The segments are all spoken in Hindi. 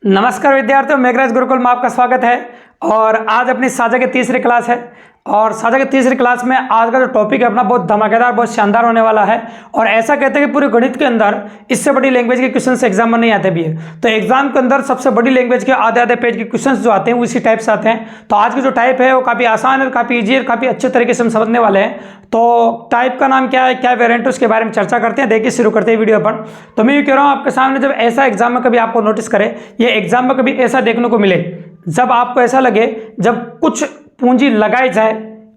नमस्कार विद्यार्थियों, मेघराज गुरुकुल में आपका स्वागत है। और आज अपनी साझा की तीसरी क्लास है। और साझा की तीसरी क्लास में आज का जो टॉपिक है अपना बहुत धमाकेदार, बहुत शानदार होने वाला है। और ऐसा कहते हैं कि पूरे गणित के अंदर इससे बड़ी लैंग्वेज के क्वेश्चंस एग्जाम में नहीं आते भी है। तो एग्जाम के अंदर सबसे बड़ी लैंग्वेज के आधे आधे पेज के क्वेश्चंस जो आते हैं उसी टाइप से आते हैं। तो आज की जो टाइप है वो काफ़ी आसान है, काफ़ी ईजी है, काफ़ी अच्छे तरीके से हम समझने वाले हैं। तो टाइप का नाम क्या है, क्या वेरिएंट है, उसके बारे में चर्चा करते हैं। देखिए शुरू करते हैं वीडियो पर। तो मैं ये कह रहा हूँ आपके सामने, जब ऐसा एग्जाम में कभी आपको नोटिस करे, ये एग्जाम में कभी ऐसा देखने को मिले, जब आपको ऐसा लगे जब कुछ पूंजी लगाई जाए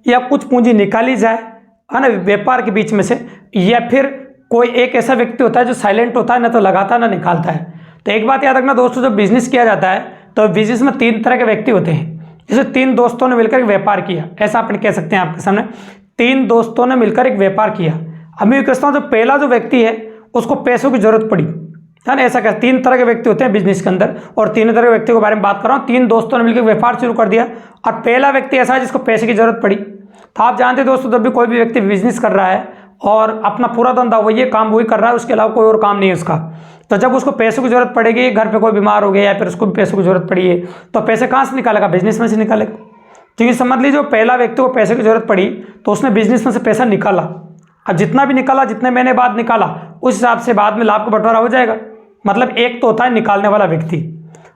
या कुछ पूंजी निकाली जाए, है ना, व्यापार के बीच में से, या फिर कोई एक ऐसा व्यक्ति होता है जो साइलेंट होता है, ना तो लगाता है ना निकालता है। तो एक बात याद रखना दोस्तों, जब बिजनेस किया जाता है तो बिजनेस में तीन तरह के व्यक्ति होते हैं। जैसे तीन दोस्तों ने मिलकर एक व्यापार किया, ऐसा अपन कह सकते हैं आपके सामने, तीन दोस्तों ने मिलकर एक व्यापार किया। अब मैं कहता हूँ जो पहला जो व्यक्ति है उसको पैसों की जरूरत पड़ी, है ना। ऐसा क्या, तीन तरह के व्यक्ति होते हैं बिजनेस के अंदर, और तीन तरह के व्यक्ति के बारे में बात कर रहा हूँ। तीन दोस्तों ने मिलकर व्यापार शुरू कर दिया और पहला व्यक्ति ऐसा है जिसको पैसे की जरूरत पड़ी। तो आप जानते हैं दोस्तों, जब भी कोई भी व्यक्ति बिजनेस कर रहा है और अपना पूरा धंधा वही काम वही कर रहा है, उसके अलावा कोई और काम नहीं है उसका, तो जब उसको पैसों की जरूरत पड़ेगी, घर पे कोई बीमार हो गया या फिर उसको भी पैसों की जरूरत पड़ी है, तो पैसे कहाँ से निकालेगा? बिजनेस में से निकालेगा। क्योंकि समझ लीजिए पहला व्यक्ति को पैसे की जरूरत पड़ी तो उसने बिजनेस में से पैसा निकाला। अब जितना भी निकाला, जितने महीने बाद निकाला, उस हिसाब से बाद में लाभ का बंटवारा हो जाएगा। मतलब एक तो होता है निकालने वाला व्यक्ति,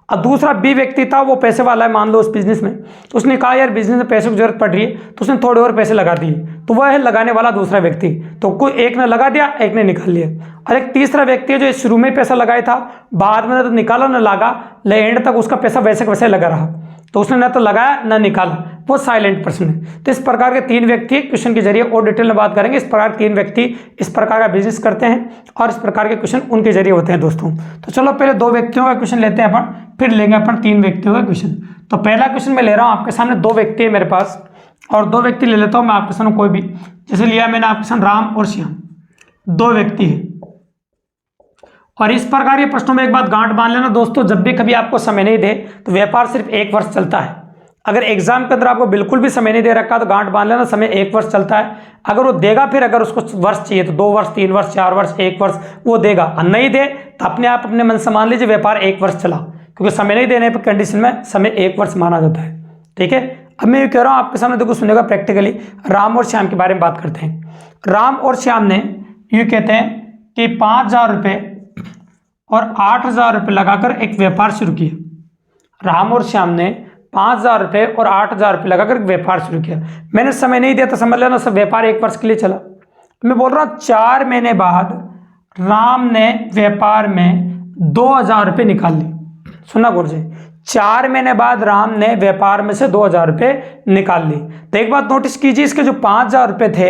और दूसरा बी व्यक्ति था, वो पैसे वाला है मान लो उस बिजनेस में, तो उसने कहा यार बिजनेस में पैसों की जरूरत पड़ रही है, तो उसने थोड़े और पैसे लगा दिए, तो वह है लगाने वाला दूसरा व्यक्ति। तो कोई एक ने लगा दिया, एक ने निकाल लिया। और एक तीसरा व्यक्ति है जो शुरू में पैसा लगाया था, बाद में ना तो निकाला ना लगा, ले एंड तक उसका पैसा वैसे वैसे लगा रहा, तो उसने ना तो लगाया ना निकाला, वो साइलेंट पर्सन है। तो इस प्रकार के तीन व्यक्ति क्वेश्चन के जरिए और डिटेल में बात करेंगे। इस प्रकार तीन व्यक्ति इस प्रकार का बिजनेस करते हैं और इस प्रकार के क्वेश्चन उनके जरिए होते हैं दोस्तों। तो चलो पहले दो व्यक्तियों का क्वेश्चन लेते हैं अपन, फिर लेंगे अपन तीन व्यक्तियों का क्वेश्चन। तो पहला क्वेश्चन मैं ले रहा हूँ आपके सामने, दो व्यक्ति है मेरे पास, और दो व्यक्ति ले लेता हूँ मैं आपके सामने कोई भी। जैसे लिया मैंने आपके सामने राम और श्याम, दो व्यक्ति है। और इस प्रकार के प्रश्नों में एक बात गांठ बांध लेना दोस्तों, जब भी कभी आपको समय नहीं दे तो व्यापार सिर्फ एक वर्ष चलता है। अगर एग्जाम के अंदर आपको बिल्कुल भी समय नहीं दे रखा तो गांठ बांध लेना, समय एक वर्ष चलता है। अगर वो देगा, फिर अगर उसको वर्ष चाहिए तो 2 वर्ष 3 वर्ष 4 वर्ष 1 वर्ष वो देगा, और नहीं दे तो अपने आप अपने मन से मान लीजिए व्यापार 1 वर्ष चला, क्योंकि समय नहीं देने पर कंडीशन में समय 1 वर्ष माना जाता है। ठीक है। अब मैं ये कह रहा हूँ आपके सामने, देखो सुनेगा प्रैक्टिकली। राम और श्याम के बारे में बात करते हैं। राम और श्याम ने ये कहते हैं कि 5,000 रुपये और 8,000 रुपये लगाकर एक व्यापार शुरू किया। राम और श्याम ने 5,000 रुपये और 8,000 रुपये लगाकर एक व्यापार शुरू किया। मैंने समय नहीं दिया तो समझ लेना सब व्यापार 1 वर्ष के लिए चला। मैं बोल रहा हूँ 4 महीने बाद राम ने व्यापार में 2,000 रुपये निकाल ली। सुनना गौर से, 4 महीने बाद राम ने व्यापार में से 2,000 रुपये निकाल ली। तो एक बात नोटिस कीजिए, इसके जो 5,000 रुपये थे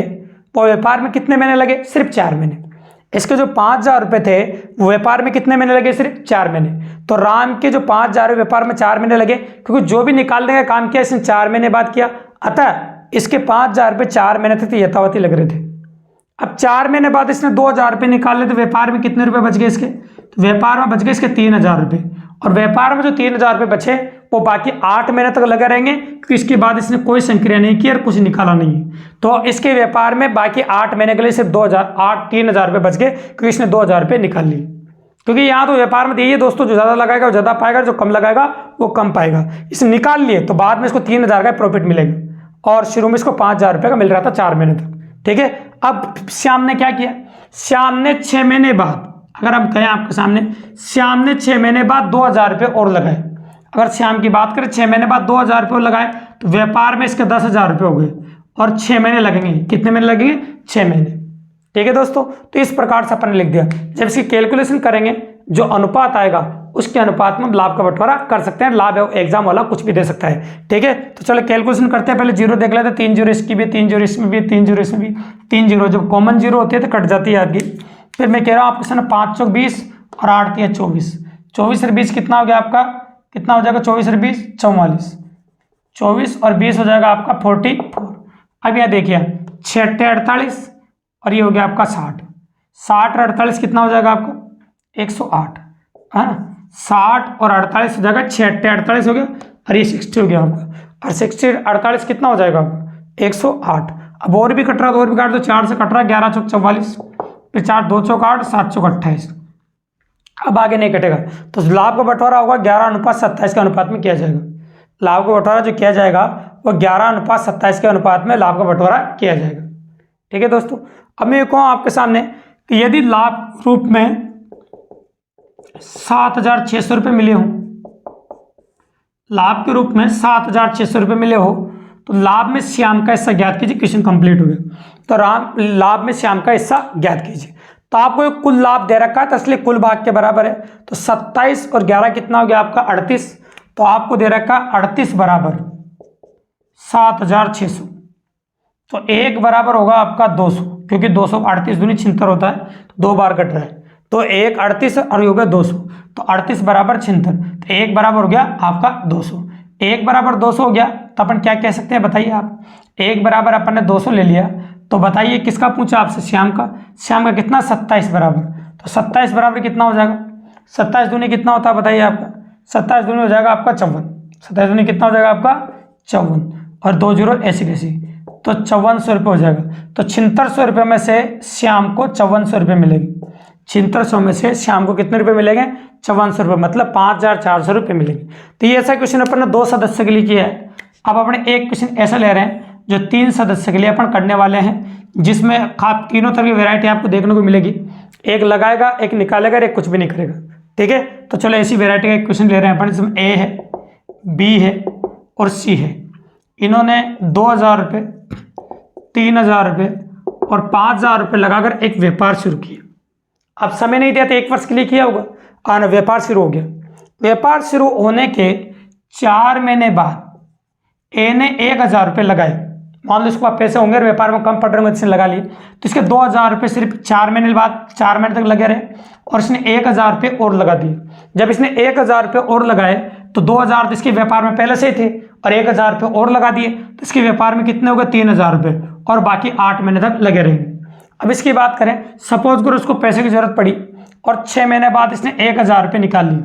वो व्यापार में कितने महीने लगे? सिर्फ 4 महीने। इसके जो 5,000 रुपये थे वो व्यापार में कितने महीने लगे? सिर्फ 4 महीने। तो राम के जो 5,000 व्यापार में 4 महीने लगे, क्योंकि जो भी निकालने का काम किया इसने 4 महीने बाद किया। अतः इसके 5,000 रुपये 4 महीने थे तो यथावती लग रहे थे। अब 4 महीने बाद इसने 2,000 रुपये निकाले, तो व्यापार में कितने रुपए बच गए इसके? तो व्यापार में बच गए इसके 3,000 रुपये। और व्यापार में जो 3,000 रुपये बचे वो बाकी 8 महीने तक लगे रहेंगे, क्योंकि इसके बाद इसने कोई संक्रिया नहीं की और कुछ निकाला नहीं है। तो इसके व्यापार में बाकी 8 महीने के लिए सिर्फ 3,000 रुपये बच गए, क्योंकि इसने 2,000 रुपये निकाल लिए। क्योंकि यहाँ तो व्यापार में यही दोस्तों, जो ज़्यादा लगाएगा वो ज़्यादा पाएगा, जो कम लगाएगा वो कम पाएगा। इसने निकाल लिए तो बाद में इसको 3,000 का प्रॉफिट मिलेगा, और शुरू में इसको 5,000 रुपये का मिल रहा था 4 महीने तक। ठीक है। अब श्याम ने क्या किया? श्याम ने 6 महीने बाद, अगर हम कहें आपके सामने, श्याम ने 6 महीने बाद 2,000 रुपये और लगाए। अगर श्याम की बात करें, 6 महीने बाद 2,000 रुपये लगाए तो व्यापार में इसके 10,000 रुपये हो गए, और 6 महीने लगेंगे। कितने महीने लगेंगे? 6 महीने। ठीक है दोस्तों। तो इस प्रकार से अपन ने लिख दिया। जब इसकी कैलकुलेशन करेंगे, जो अनुपात आएगा उसके अनुपात में लाभ का बंटवारा कर सकते हैं। लाभ एग्जाम वाला कुछ भी दे सकता है। ठीक है। तो चलो कैलकुलेशन करते हैं। पहले जीरो देख लेते हैं। 3 जीरो इसकी भी, 3 जीरो इसमें भी, 3 जीरो इसमें भी, 3 जीरो। जब कॉमन जीरो होती है तो कट जाती है आपकी। फिर मैं कह रहा हूँ आपके सामने 5 चौक 20 और 8 3 24। 24 और 20 कितना हो गया आपका? कितना हो जाएगा? 24 और 20 44। 24 और 20 हो जाएगा आपका 44। अब यहाँ देखिए 6 8 48 और ये हो गया आपका 60। 60 और 48 कितना हो जाएगा आपका? 108, है ना। 60 और 48 हो जाएगा, 6 8 48 हो गया, और ये 60 हो गया आपका। और 60 48 कितना हो जाएगा आपका? 108। अब और भी कट रहा है तो और भी काट दो। 4 से कट रहा है, 11 चौक 44, फिर 4 2 चौक 8, 7 चौक 28, अब आगे नहीं कटेगा, तो लाभ का बंटवारा होगा 11:27 के अनुपात में किया जाएगा। लाभ का बंटवारा जो किया जाएगा वो 11:27 के अनुपात में लाभ का बंटवारा किया जाएगा। ठीक है दोस्तों, अब मैं कहूँ आपके सामने कि यदि लाभ रूप में 7,600 रुपये मिले हों, लाभ के रूप में 7,600 रुपये मिले हो, तो लाभ में श्याम का हिस्सा ज्ञात कीजिए। क्वेश्चन कंप्लीट हो गया। तो लाभ में श्याम का हिस्सा ज्ञात कीजिए। तो आपको एक कुल लाभ दे रखा है, तो इसलिए कुल भाग के बराबर है। तो 27 और 11 कितना हो गया आपका 38। तो आपको दे रखा 38 बराबर 7,600। तो एक बराबर होगा आपका 200, क्योंकि 238 दूनी 76 होता है, तो 2 बार कट रहा है। तो एक 38 और हो गया 200, तो 38 बराबर 76। तो एक बराबर हो गया आपका 200। एक बराबर 200 हो गया, तो अपन क्या कह सकते हैं बताइए आप। एक बराबर अपन ने 200 ले लिया, तो बताइए किसका पूछा आपसे, श्याम का। श्याम का कितना 27 बराबर, तो 27 बराबर कितना हो जाएगा, 27 दूनी कितना होता है बताइए आपका, 27 दूनी हो जाएगा आपका 54। 27 दूनी कितना हो जाएगा आपका 54, और 2 जीरो ऐसी कैसी, तो 5400 रुपये हो जाएगा। तो 7600 रुपये में से श्याम को 5400 रुपये मिलेगी। 7600 में से श्याम को कितने रुपए मिलेंगे, 5400 रुपये, मतलब 5400 रुपये मिलेंगे। तो ये ऐसा क्वेश्चन अपन ने 2 सदस्य के लिए किया है। अब अपने एक क्वेश्चन ऐसा ले रहे हैं जो 3 सदस्य के लिए अपन करने वाले हैं, जिसमें आप तीनों तरह की वेरायटी आपको देखने को मिलेगी। एक लगाएगा, एक निकालेगा, एक कुछ भी नहीं करेगा। ठीक है, तो चलो ऐसी वेरायटी का एक क्वेश्चन ले रहे हैं अपन, जिसमें ए है, बी है और सी है। इन्होंने 2000 रुपये, 3000 रुपये और 5000 रुपये लगाकर एक व्यापार शुरू किया। अब समय नहीं दिया तो 1 वर्ष के लिए किया होगा, और व्यापार शुरू हो गया। व्यापार शुरू होने के 4 महीने बाद ए ने 1000 रुपये लगाए। मान लो इसके पास पैसे होंगे और व्यापार में कम पड़ रहे हैं, इसने लगा लिए, तो इसके 2000 रुपये सिर्फ 4 महीने बाद, 4 महीने तक लगे रहे, और इसने 1000 रुपये और लगा दिए। जब इसने 1000 रुपये और लगाए, तो 2000 तो इसके व्यापार में पहले से ही थे, और 1000 रुपये और लगा दिए, तो इसके व्यापार में कितने हो गए 3000 रुपये, और बाकी 8 महीने तक लगे रहेंगे। अब इसकी बात करें, सपोज करो उसको पैसे की जरूरत पड़ी और 6 महीने बाद इसने 1000 रुपये निकाल लिए।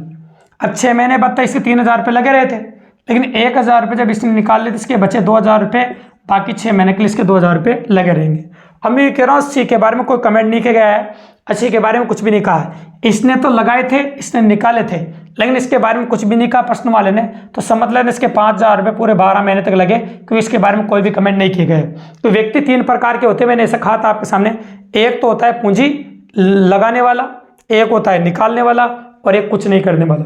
अब 6 महीने बाद तो इसके 3000 रुपये लगे रहे थे, लेकिन 1000 रुपये जब इसने निकाल लिए तो इसके बचे 2000 रुपये, बाकी 6 महीने के लिए इसके 2000 रुपये लगे रहेंगे। अब मैं ये कह रहा हूँ सी के बारे में कोई कमेंट नहीं किया गया है, सी के बारे में कुछ भी नहीं कहा है। इसने तो लगाए थे, इसने निकाले थे, लेकिन इसके बारे में कुछ भी नहीं कहा प्रश्न वाले ने, तो समझ लेना इसके 5000 रुपये पूरे 12 महीने तक लगे, क्योंकि इसके बारे में कोई भी कमेंट नहीं किए गए। तो व्यक्ति 3 प्रकार के होते हैं, मैंने ऐसा कहा था आपके सामने। एक तो होता है पूंजी लगाने वाला, एक होता है निकालने वाला, और एक कुछ नहीं करने वाला।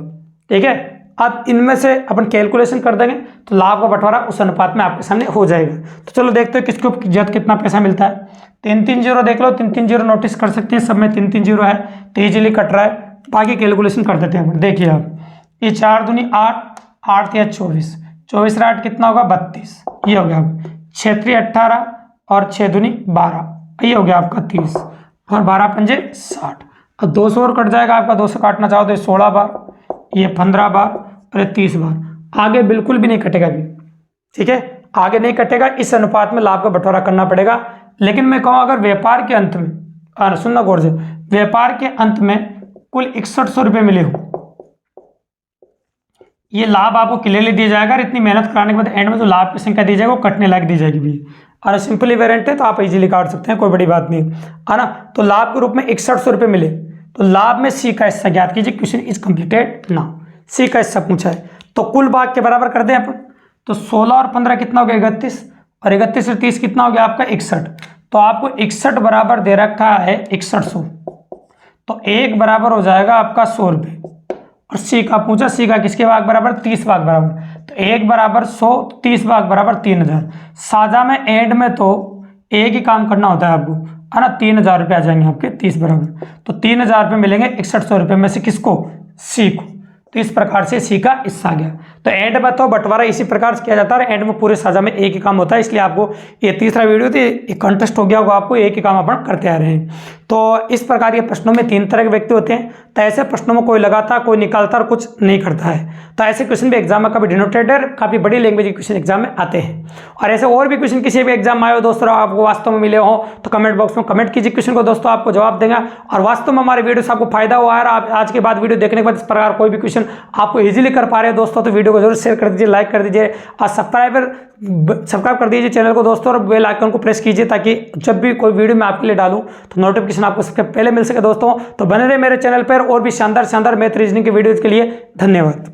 ठीक है, अब इनमें से अपन कैलकुलेशन कर देंगे तो लाभ का बंटवारा उस अनुपात में आपके सामने हो जाएगा। तो चलो देखते हैं किसको कितना पैसा मिलता है। 3-3 जीरो देख लो, 3-3 जीरो नोटिस कर सकते हैं, सब में 3-3 जीरो है, तो इजीली कट रहा है। बाकी कैलकुलेशन कर देते हैं। देखिए आप, ये 4 दूनी 8, 8 या 24, 24 और 8 कितना होगा 32, ये हो गया। 6 3 18 और 6 दूनी 12, ये हो गया आपका 30, और 12 पंजे 60। अब 200 और कट जाएगा आपका, 200 काटना चाहो तो 16 बार, ये 15 बार और ये 30 बार। आगे बिल्कुल भी नहीं कटेगा अभी। ठीक है, आगे नहीं कटेगा, इस अनुपात में लाभ का बंटवारा करना पड़ेगा। लेकिन मैं कहूँ अगर व्यापार के अंत में, सुनना गौर से, व्यापार के अंत में कुल 6100 रुपये मिले हो, ये लाभ आपको क्लियरली दिया जाएगा। इतनी मेहनत कराने के बाद एंड में जो लाभ की संख्या दी जाएगी वो कटने लायक दी जाएगी भी। और सिंपली वेरिएंट है तो आप इजीली काट सकते हैं, कोई बड़ी बात नहीं है ना। तो लाभ के रूप में 6100 रुपये मिले, तो लाभ में सी का हिस्सा ज्ञात कीजिए। Question is completed now. C का हिस्सा पूछा है, तो कुल भाग के बराबर कर दें अपन। तो 16 और 15 कितना हो गया 31, और 31 और 30 कितना हो गया आपका 61। तो आपको 61 बराबर दे रखा है 6100, तो 1 बराबर हो जाएगा आपका 100 रुपये। और सी का पूछा, सी का किसके भाग बराबर 30 भाग बराबर, तो 1 बराबर 100, 30 भाग बराबर 3000। साझा में एंड में तो एक ही काम करना होता है आपको, है ना। 3000 रुपये आ जाएंगे आपके 30 बराबर, तो 3000 रुपये मिलेंगे 6100 रुपये में से किसको, सी को। तो इस प्रकार से सी का हिस्सा आ गया। तो एंड में तो बंटवारा इसी प्रकार से किया जाता है, एंड में पूरे साझा में एक ही काम होता है। इसलिए आपको ये तीसरा वीडियो थी, एक कंटेस्ट हो गया होगा, आपको एक ही काम अपन करते आ रहे हैं। तो इस प्रकार के प्रश्नों में 3 तरह के व्यक्ति होते हैं। तो ऐसे प्रश्नों में कोई लगाता, कोई निकालता और कुछ नहीं करता है। तो ऐसे क्वेश्चन भी एग्जाम में कभी डिनोटेटर, काफी बड़ी लैंग्वेज के क्वेश्चन एग्जाम में आते हैं। और ऐसे और भी क्वेश्चन किसी भी एग्जाम में आए हो दोस्तों, आपको वास्तव में मिले हो, तो कमेंट बॉक्स में कमेंट कीजिए क्वेश्चन को, दोस्तों आपको जवाब देंगे। और वास्तव में हमारे वीडियो से आपको फायदा हुआ है, आप आज के बाद वीडियो देखने के बाद इस प्रकार कोई भी क्वेश्चन आपको इजीली कर पा रहे हैं दोस्तों, तो वीडियो को जरूर शेयर कर दीजिए, लाइक कर दीजिए, और सब्सक्राइब कर दीजिए चैनल को दोस्तों, और बेल आइकन को प्रेस कीजिए ताकि जब भी कोई वीडियो मैं आपके लिए डालूं तो नोटिफिकेशन आपको सबसे पहले मिल सके दोस्तों। तो बने रहे मेरे चैनल पर और भी शानदार मैथ रीजनिंग के वीडियोज़ के लिए। धन्यवाद।